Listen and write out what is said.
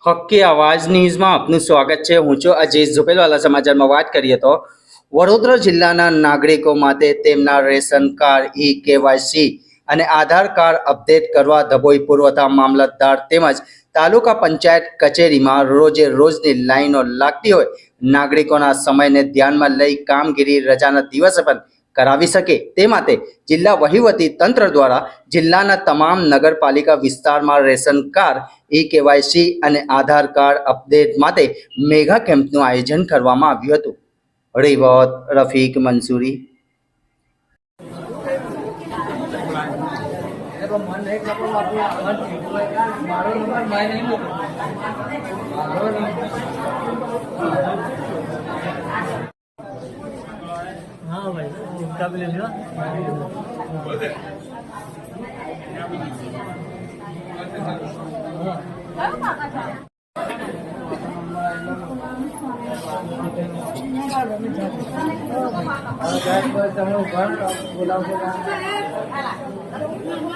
હક્કી આવાજ ન્યૂઝમાં આપનું સ્વાગત છે। હું છું અજીત ઝુપેલવાલા। સમાચારમાં વાત કરીએ તો વડોદરા જિલ્લાના નાગરિકો માટે તેમના રેશન કાર્ડ કેવાયસી અને આધાર કાર્ડ અપડેટ કરવા ધભોઈ પુરવઠા મામલતદાર તેમજ તાલુકા પંચાયત કચેરીમાં રોજે રોજની લાઈનો લાગતી હોય નાગરિકોના સમયને ધ્યાનમાં લઈ કામગીરી રજાના દિવસે પણ કરાવી શકે તે માટે જિલ્લા વહીવટી તંત્ર દ્વારા જિલ્લાના તમામ નગરપાલિકા વિસ્તારમાં રેશન કાર્ડ કેવાયસી અને આધાર કાર્ડ અપડેટ માટે મેગા કેમ્પનું આયોજન કરવામાં આવ્યું હતું। રિપોર્ટ રફીક મંસૂરી। हाँ भाई उसका भी ले लियो।